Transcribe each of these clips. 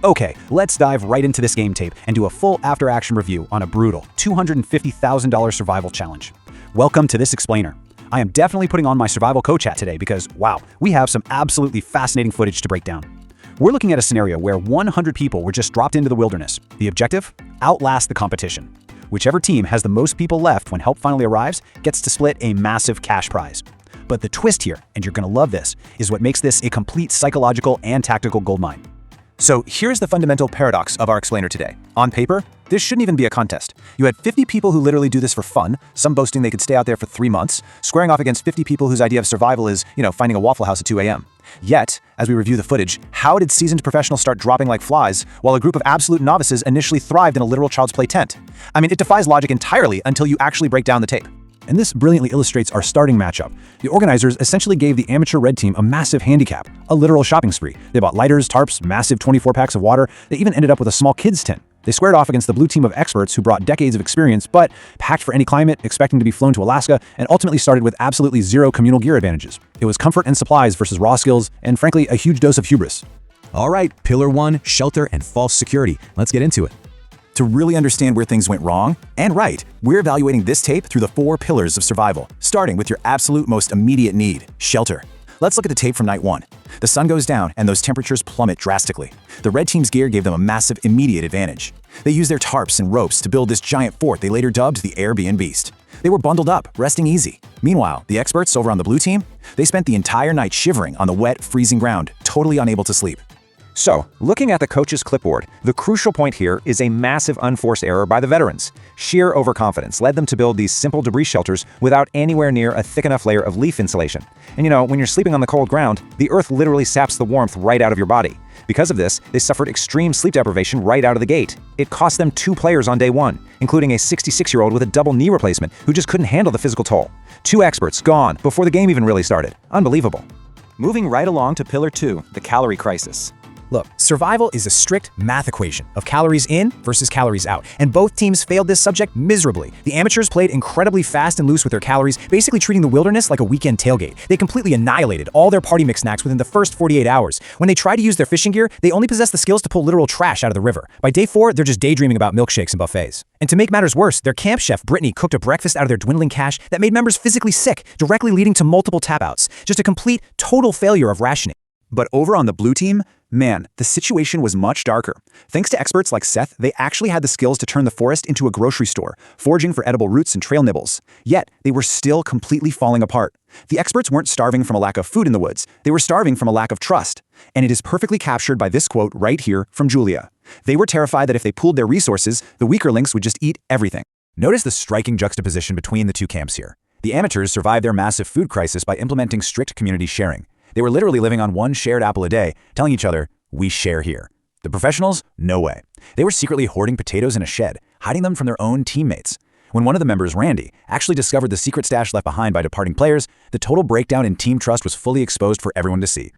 Okay, let's dive right into this game tape and do a full after-action review on a brutal $250,000 survival challenge. Welcome to this explainer. I am definitely putting on my survival coach hat today because, wow, we have some absolutely fascinating footage to break down. We're looking at a scenario where 100 people were just dropped into the wilderness. The objective? Outlast the competition. Whichever team has the most people left when help finally arrives gets to split a massive cash prize. But the twist here, and you're gonna love this, is what makes this a complete psychological and tactical goldmine. So here's the fundamental paradox of our explainer today. On paper, this shouldn't even be a contest. You had 50 people who literally do this for fun, some boasting they could stay out there for 3 months, squaring off against 50 people whose idea of survival is, finding a Waffle House at 2 a.m. Yet, as we review the footage, how did seasoned professionals start dropping like flies, while a group of absolute novices initially thrived in a literal child's play tent? I mean, it defies logic entirely until you actually break down the tape. And this brilliantly illustrates our starting matchup. The organizers essentially gave the amateur red team a massive handicap, a literal shopping spree. They bought lighters, tarps, massive 24 packs of water. They even ended up with a small kids tent. They squared off against the blue team of experts who brought decades of experience, but packed for any climate, expecting to be flown to Alaska, and ultimately started with absolutely zero communal gear advantages. It was comfort and supplies versus raw skills, and frankly, a huge dose of hubris. All right, Pillar 1, shelter and false security. Let's get into it. To really understand where things went wrong and right, we're evaluating this tape through the 4 pillars of survival, starting with your absolute most immediate need, shelter. Let's look at the tape from night 1. The sun goes down and those temperatures plummet drastically. The red team's gear gave them a massive immediate advantage. They used their tarps and ropes to build this giant fort they later dubbed the Airbnb Beast. They were bundled up, resting easy. Meanwhile, the experts over on the blue team, they spent the entire night shivering on the wet, freezing ground, totally unable to sleep. So, looking at the coach's clipboard, the crucial point here is a massive unforced error by the veterans. Sheer overconfidence led them to build these simple debris shelters without anywhere near a thick enough layer of leaf insulation. And when you're sleeping on the cold ground, the earth literally saps the warmth right out of your body. Because of this, they suffered extreme sleep deprivation right out of the gate. It cost them 2 players on day 1, including a 66-year-old with a double knee replacement who just couldn't handle the physical toll. 2 experts gone before the game even really started. Unbelievable. Moving right along to Pillar 2, the calorie crisis. Look, survival is a strict math equation of calories in versus calories out, and both teams failed this subject miserably. The amateurs played incredibly fast and loose with their calories, basically treating the wilderness like a weekend tailgate. They completely annihilated all their party mix snacks within the first 48 hours. When they tried to use their fishing gear, they only possessed the skills to pull literal trash out of the river. By day 4, they're just daydreaming about milkshakes and buffets. And to make matters worse, their camp chef, Brittany, cooked a breakfast out of their dwindling cash that made members physically sick, directly leading to multiple tap-outs. Just a complete, total failure of rationing. But over on the blue team, man, the situation was much darker. Thanks to experts like Seth, they actually had the skills to turn the forest into a grocery store, foraging for edible roots and trail nibbles. Yet, they were still completely falling apart. The experts weren't starving from a lack of food in the woods. They were starving from a lack of trust. And it is perfectly captured by this quote right here from Julia. They were terrified that if they pooled their resources, the weaker links would just eat everything. Notice the striking juxtaposition between the 2 camps here. The amateurs survived their massive food crisis by implementing strict community sharing. They were literally living on 1 shared apple a day, telling each other, "We share here." The professionals? No way. They were secretly hoarding potatoes in a shed, hiding them from their own teammates. When one of the members, Randy, actually discovered the secret stash left behind by departing players, the total breakdown in team trust was fully exposed for everyone to see.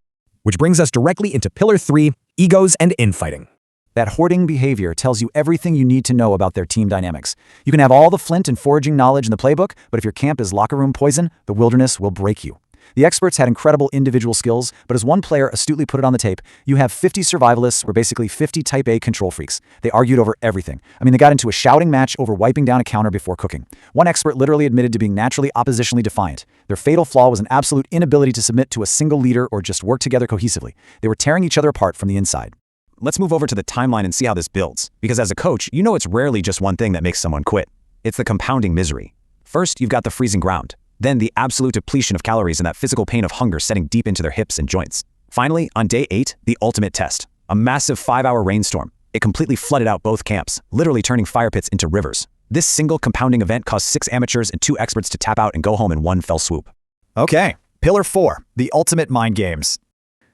Which brings us directly into Pillar 3, egos and infighting. That hoarding behavior tells you everything you need to know about their team dynamics. You can have all the flint and foraging knowledge in the playbook, but if your camp is locker room poison, the wilderness will break you. The experts had incredible individual skills, but as one player astutely put it on the tape, you have 50 survivalists or basically 50 type A control freaks. They argued over everything. They got into a shouting match over wiping down a counter before cooking. One expert literally admitted to being naturally oppositionally defiant. Their fatal flaw was an absolute inability to submit to a single leader or just work together cohesively. They were tearing each other apart from the inside. Let's move over to the timeline and see how this builds. Because as a coach, it's rarely just one thing that makes someone quit. It's the compounding misery. First, you've got the freezing ground. Then the absolute depletion of calories and that physical pain of hunger setting deep into their hips and joints. Finally, on day 8, the ultimate test. A massive 5-hour rainstorm. It completely flooded out both camps, literally turning fire pits into rivers. This single compounding event caused 6 amateurs and 2 experts to tap out and go home in one fell swoop. Okay, Pillar 4, the ultimate mind games.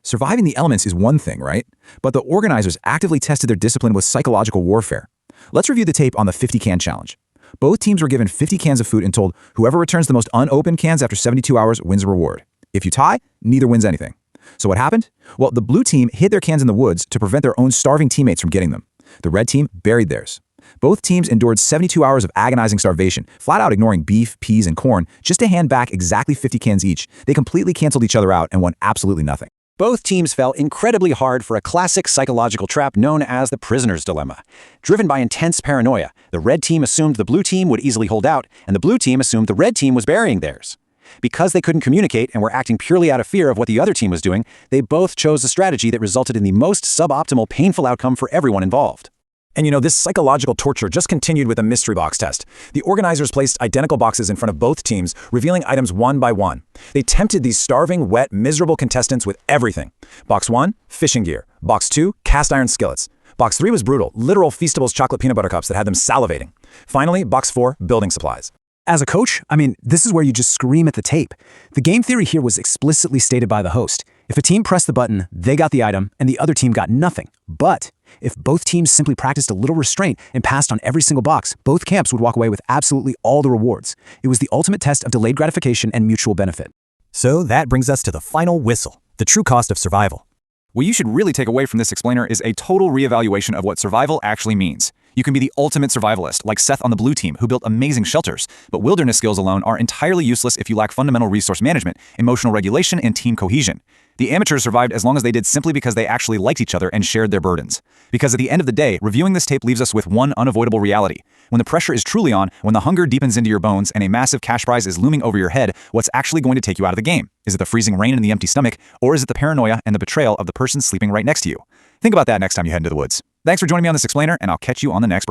Surviving the elements is one thing, right? But the organizers actively tested their discipline with psychological warfare. Let's review the tape on the 50-can challenge. Both teams were given 50 cans of food and told whoever returns the most unopened cans after 72 hours wins a reward. If you tie, neither wins anything. So what happened? Well, the blue team hid their cans in the woods to prevent their own starving teammates from getting them. The red team buried theirs. Both teams endured 72 hours of agonizing starvation, flat out ignoring beef, peas, and corn just to hand back exactly 50 cans each. They completely canceled each other out and won absolutely nothing. Both teams fell incredibly hard for a classic psychological trap known as the prisoner's dilemma. Driven by intense paranoia, the red team assumed the blue team would easily hold out, and the blue team assumed the red team was burying theirs. Because they couldn't communicate and were acting purely out of fear of what the other team was doing, they both chose a strategy that resulted in the most suboptimal, painful outcome for everyone involved. And this psychological torture just continued with a mystery box test. The organizers placed identical boxes in front of both teams, revealing items one by one. They tempted these starving, wet, miserable contestants with everything. Box 1, fishing gear. Box 2, cast iron skillets. Box 3 was brutal, literal Feastables chocolate peanut butter cups that had them salivating. Finally, Box 4, building supplies. As a coach, this is where you just scream at the tape. The game theory here was explicitly stated by the host. If a team pressed the button, they got the item, and the other team got nothing. But if both teams simply practiced a little restraint and passed on every single box, both camps would walk away with absolutely all the rewards. It was the ultimate test of delayed gratification and mutual benefit. So that brings us to the final whistle, the true cost of survival. What you should really take away from this explainer is a total reevaluation of what survival actually means. You can be the ultimate survivalist, like Seth on the blue team, who built amazing shelters, but wilderness skills alone are entirely useless if you lack fundamental resource management, emotional regulation, and team cohesion. The amateurs survived as long as they did simply because they actually liked each other and shared their burdens. Because at the end of the day, reviewing this tape leaves us with one unavoidable reality. When the pressure is truly on, when the hunger deepens into your bones and a massive cash prize is looming over your head, what's actually going to take you out of the game? Is it the freezing rain and the empty stomach, or is it the paranoia and the betrayal of the person sleeping right next to you? Think about that next time you head into the woods. Thanks for joining me on this explainer, and I'll catch you on the next break.